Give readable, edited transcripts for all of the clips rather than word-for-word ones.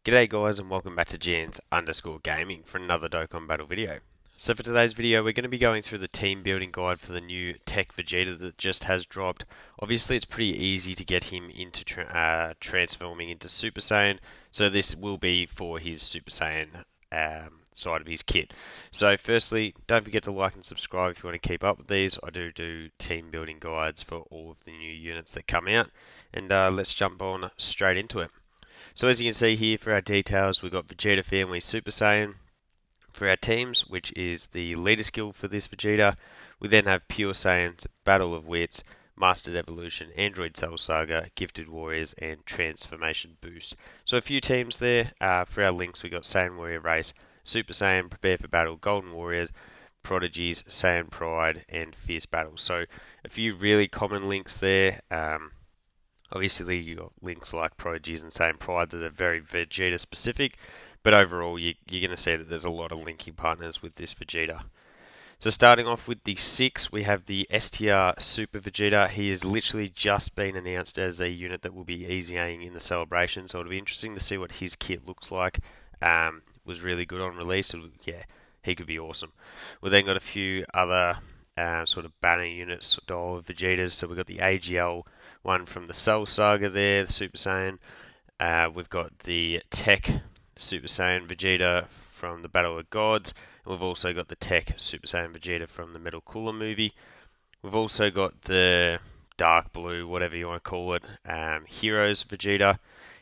G'day guys and welcome back to Jans_gaming for another Dokkan battle video. So for today's video we're going to be going through the team building guide for the new Tech Vegeta that just has dropped. Obviously it's pretty easy to get him into transforming into Super Saiyan, so this will be for his Super Saiyan side of his kit. So firstly, don't forget to like and subscribe if you want to keep up with these. I do team building guides for all of the new units that come out, and let's jump on straight into it. So as you can see here for our details, we've got Vegeta Family Super Saiyan for our teams, which is the leader skill for this Vegeta. We then have Pure Saiyans, Battle of Wits, Mastered Evolution, Android Cell Saga, Gifted Warriors, and Transformation Boost. So a few teams there. For our links, we've got Saiyan Warrior Race, Super Saiyan, Prepare for Battle, Golden Warriors, Prodigies, Saiyan Pride, and Fierce Battle. So a few really common links there. Obviously, you got links like Prodigies and Saiyan Pride that are very Vegeta specific, but overall, you're going to see that there's a lot of linking partners with this Vegeta. So starting off with the 6, we have the STR Super Vegeta. He has literally just been announced as a unit that will be easying in the celebration, so it'll be interesting to see what his kit looks like. Was really good on release. Yeah, he could be awesome. We've then got a few other sort of banner units style of Vegetas. So we've got the AGL one from the Cell Saga there, the Super Saiyan. We've got the Tech Super Saiyan Vegeta from the Battle of Gods. And we've also got the Tech Super Saiyan Vegeta from the Metal Cooler movie. We've also got the Dark Blue, whatever you want to call it, Heroes Vegeta.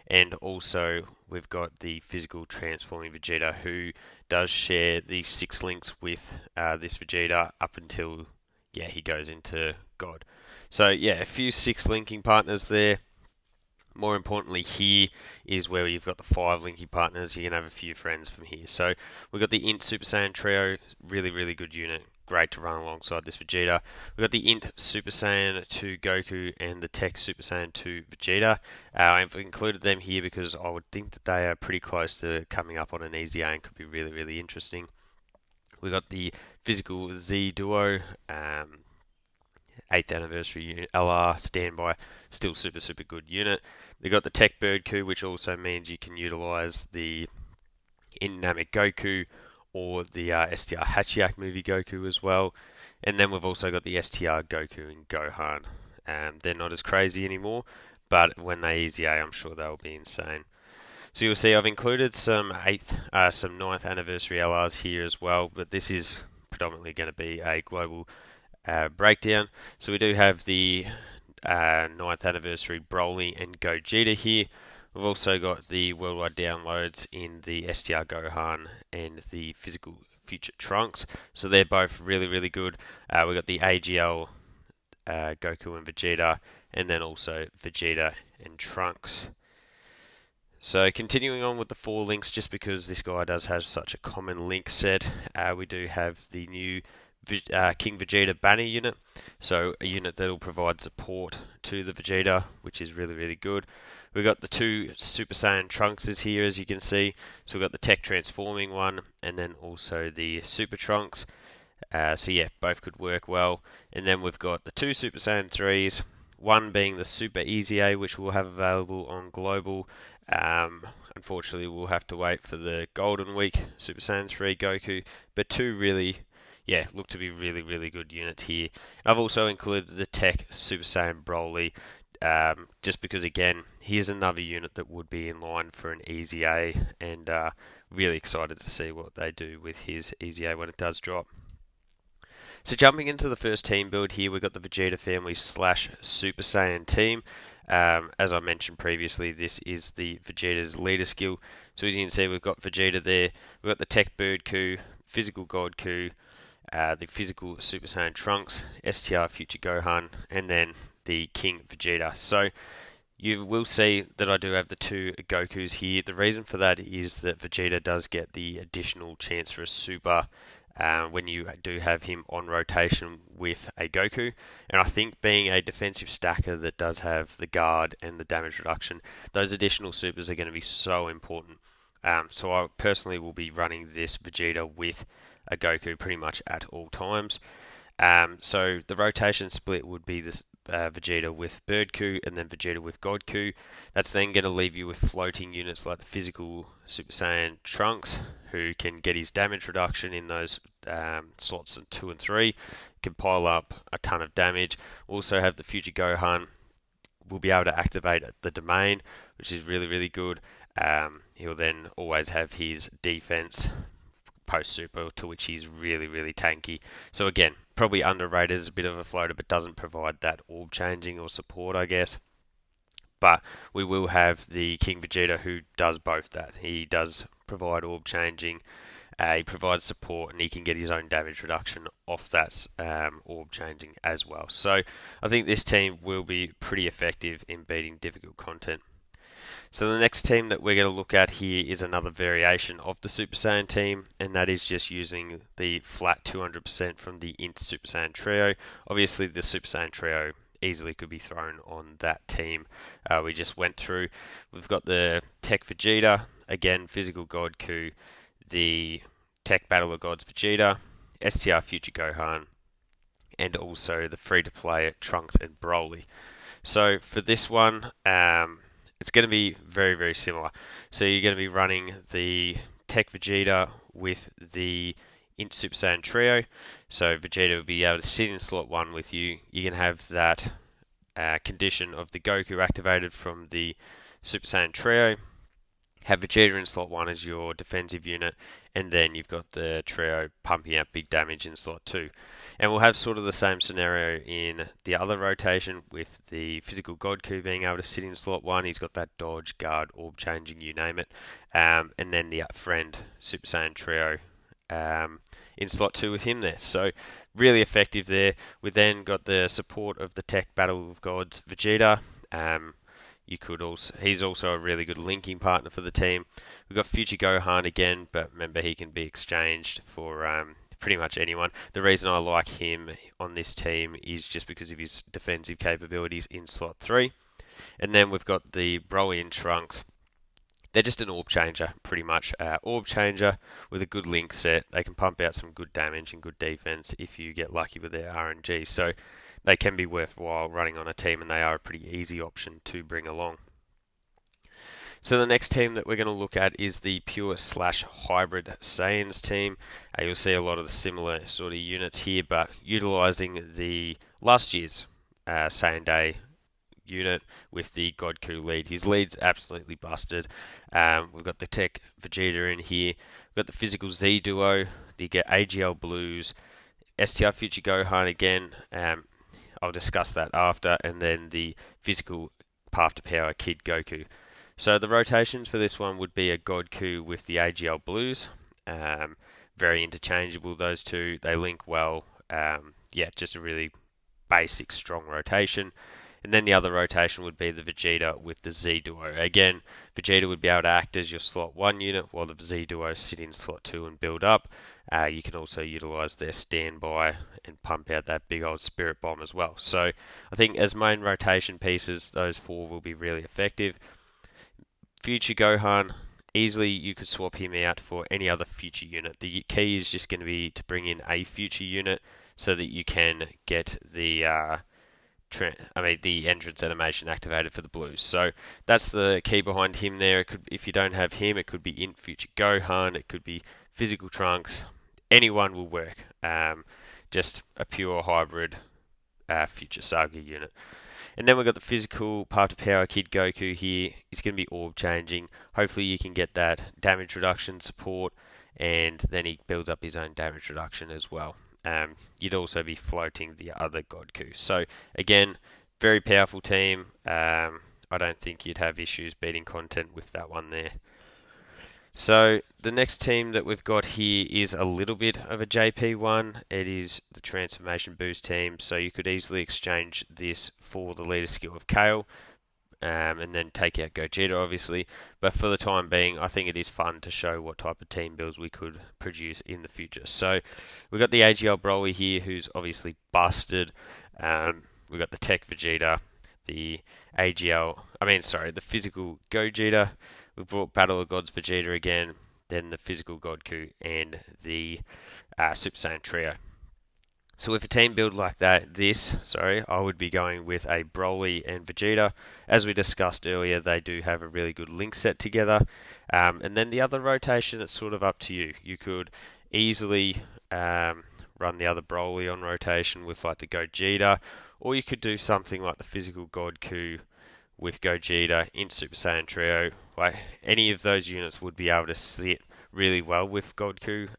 And also we've got the Physical Transforming Vegeta, who does share the 6 links with this Vegeta up until he goes into God. So yeah, a few 6 linking partners there. More importantly, here is where you've got the 5 linking partners. You can have a few friends from here. So we've got the Int Super Saiyan Trio, really good unit. Great to run alongside this Vegeta. We've got the Int Super Saiyan 2 Goku and the Tech Super Saiyan 2 Vegeta. I've included them here because I would think that they are pretty close to coming up on an easy A and could be really interesting. We've got the Physical Z Duo, 8th anniversary unit, LR standby, still super good unit. They've got the Tech Bird Coup, which also means you can utilize the Dynamic Goku or the STR Hachiyak movie Goku as well. And then we've also got the STR Goku and Gohan. They're not as crazy anymore, but when they easy A, I'm sure they'll be insane. So you'll see I've included some 9th anniversary LRs here as well, but this is predominantly going to be a global breakdown. So we do have the 9th anniversary Broly and Gogeta here. We've also got the worldwide downloads in the STR Gohan and the Physical Future Trunks. So they're both really good. We've got the AGL Goku and Vegeta, and then also Vegeta and Trunks. So continuing on with the 4 links, just because this guy does have such a common link set, we do have the new King Vegeta banner unit. So a unit that will provide support to the Vegeta, which is really good. We've got the 2 Super Saiyan Trunkses here, as you can see. So we've got the Tech Transforming one, and then also the Super Trunks. So yeah, both could work well. And then we've got the 2 Super Saiyan 3s, one being the Super Easy A, which we'll have available on Global. Unfortunately, we'll have to wait for the Golden Week Super Saiyan 3 Goku, but 2 really, look to be really good units here. I've also included the Tech Super Saiyan Broly, just because again, here's another unit that would be in line for an Easy A, and really excited to see what they do with his Easy A when it does drop. So jumping into the first team build here, we've got the Vegeta Family / Super Saiyan team. As I mentioned previously, this is the Vegeta's leader skill. So as you can see, we've got Vegeta there. We've got the Tech Bird Coup, Physical God Coup, the Physical Super Saiyan Trunks, STR Future Gohan, and then the King Vegeta. So you will see that I do have the 2 Gokus here. The reason for that is that Vegeta does get the additional chance for a super when you do have him on rotation with a Goku. And I think being a defensive stacker that does have the guard and the damage reduction, those additional supers are going to be so important. So I personally will be running this Vegeta with a Goku pretty much at all times. So the rotation split would be this Vegeta with Bird Coup, and then Vegeta with God Coup. That's then going to leave you with floating units like the physical Super Saiyan Trunks, who can get his damage reduction in those slots 2 and 3, can pile up a ton of damage. Also have the future Gohan, will be able to activate the domain, which is really, really good. He'll then always have his defense post super, to which he's really, really tanky. So again, probably underrated as a bit of a floater, but doesn't provide that orb changing or support, I guess. But we will have the King Vegeta, who does both that. He does provide orb changing, he provides support, and he can get his own damage reduction off that orb changing as well. So I think this team will be pretty effective in beating difficult content. So the next team that we're going to look at here is another variation of the Super Saiyan team, and that is just using the flat 200% from the Int Super Saiyan Trio. Obviously, the Super Saiyan Trio easily could be thrown on that team we just went through. We've got the Tech Vegeta, again, Physical God Coup, the Tech Battle of Gods Vegeta, STR Future Gohan, and also the free-to-play Trunks and Broly. So for this one, it's going to be very, very similar. So you're going to be running the Tech Vegeta with the Int Super Saiyan Trio. So Vegeta will be able to sit in slot 1 with you. You can have that condition of the Goku activated from the Super Saiyan Trio. Have Vegeta in slot 1 as your defensive unit, and then you've got the trio pumping out big damage in slot 2. And we'll have sort of the same scenario in the other rotation with the physical God Coup being able to sit in slot 1. He's got that dodge, guard, orb changing, you name it. And then the friend Super Saiyan Trio in slot 2 with him there. So really effective there. We then got the support of the Tech Battle of Gods Vegeta. He's also a really good linking partner for the team. We've got Future Gohan again, but remember he can be exchanged for pretty much anyone. The reason I like him on this team is just because of his defensive capabilities in slot 3. And then we've got the Broly and Trunks. They're just an orb changer, pretty much. Orb changer with a good link set. They can pump out some good damage and good defense if you get lucky with their RNG. So they can be worthwhile running on a team, and they are a pretty easy option to bring along. So the next team that we're going to look at is the pure / hybrid Saiyans team. You'll see a lot of the similar sort of units here, but utilizing the last year's Saiyan Day unit with the God Coup lead. His lead's absolutely busted. We've got the Tech Vegeta in here. We've got the physical Z duo. You get AGL Blues, STR Future Gohan again. I'll discuss that after, and then the physical Path to Power Kid Goku. So the rotations for this one would be a God Coup with the AGL Blues. Very interchangeable, those two. They link well. Just a really basic, strong rotation. And then the other rotation would be the Vegeta with the Z Duo. Again, Vegeta would be able to act as your slot 1 unit, while the Z Duo sit in slot 2 and build up. You can also utilize their standby and pump out that big old Spirit Bomb as well. So I think as main rotation pieces, those 4 will be really effective. Future Gohan, easily you could swap him out for any other future unit. The key is just going to be to bring in a future unit so that you can get the entrance animation activated for the Blues. So that's the key behind him there. If you don't have him, it could be in Future Gohan, it could be Physical Trunks. Anyone will work. Just a pure hybrid Future Saga unit. And then we've got the physical Path to Power Kid Goku here. He's going to be orb changing. Hopefully you can get that damage reduction support, and then he builds up his own damage reduction as well. You'd also be floating the other God Coup. So again, very powerful team. I don't think you'd have issues beating content with that one there. So the next team that we've got here is a little bit of a JP one. It is the Transformation Boost team. So you could easily exchange this for the leader skill of Kale. And then take out Gogeta, obviously. But for the time being, I think it is fun to show what type of team builds we could produce in the future. So we've got the AGL Broly here, who's obviously busted. We've got the Tech Vegeta, the physical Gogeta. We've brought Battle of Gods Vegeta again, then the physical God Coup, and the Super Saiyan Trio. So with a team build like I would be going with a Broly and Vegeta. As we discussed earlier, they do have a really good link set together. And then the other rotation, it's sort of up to you. You could easily run the other Broly on rotation with like the Gogeta, or you could do something like the Physical God Ku with Gogeta in Super Saiyan Trio. Like any of those units would be able to sit really well with Godku.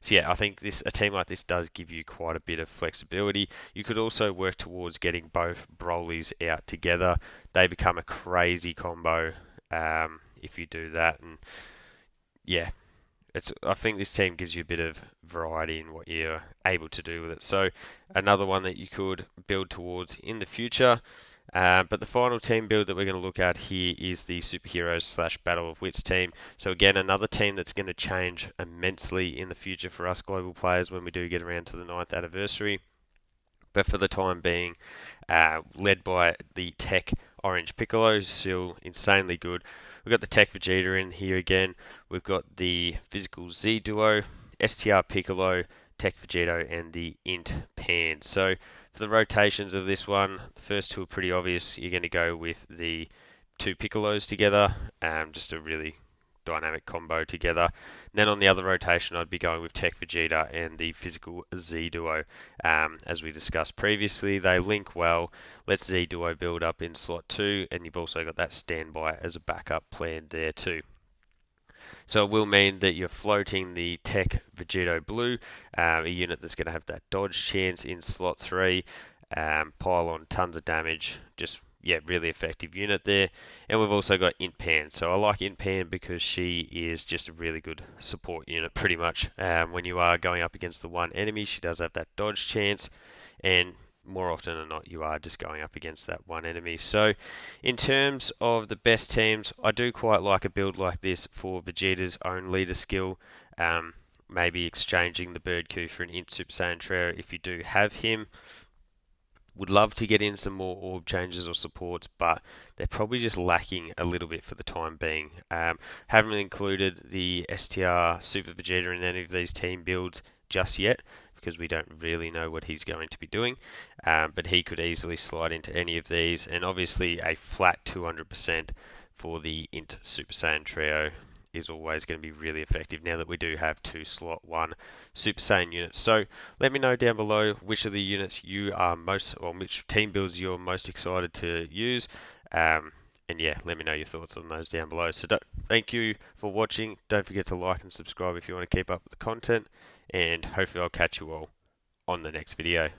So yeah, I think a team like this does give you quite a bit of flexibility. You could also work towards getting both Brolys out together. They become a crazy combo if you do that, and yeah, I think this team gives you a bit of variety in what you're able to do with it. So another one that you could build towards in the future. But the final team build that we're going to look at here is the Superheroes / Battle of Wits team. So again, another team that's going to change immensely in the future for us global players when we do get around to the 9th anniversary. But for the time being, led by the Tech Orange Piccolo, still insanely good. We've got the Tech Vegeta in here again. We've got the Physical Z Duo, STR Piccolo, Tech Vegeta, and the Int Pan. So for the rotations of this one, the first two are pretty obvious. You're going to go with the two Piccolos together, just a really dynamic combo together. And then on the other rotation, I'd be going with Tech Vegeta and the Physical Z Duo. As we discussed previously, they link well. Let Z Duo build up in slot 2, and you've also got that standby as a backup plan there too. So it will mean that you're floating the Tech Vegeto Blue, a unit that's going to have that dodge chance in slot 3, pile on tons of damage, just really effective unit there. And we've also got Int Pan. So I like Int Pan because she is just a really good support unit pretty much. When you are going up against the one enemy, she does have that dodge chance, and more often than not, you are just going up against that one enemy. So, in terms of the best teams, I do quite like a build like this for Vegeta's own leader skill. Maybe exchanging the Bird Coup for an Int Super Saiyan Trio if you do have him. Would love to get in some more orb changes or supports, but they're probably just lacking a little bit for the time being. Haven't included the STR Super Vegeta in any of these team builds just yet, because we don't really know what he's going to be doing, but he could easily slide into any of these, and obviously a flat 200% for the Int Super Saiyan Trio is always going to be really effective now that we do have two slot 1 Super Saiyan units. So let me know down below which of the units you are which team builds you're most excited to use. And yeah, let me know your thoughts on those down below. So thank you for watching. Don't forget to like and subscribe if you want to keep up with the content, and hopefully I'll catch you all on the next video.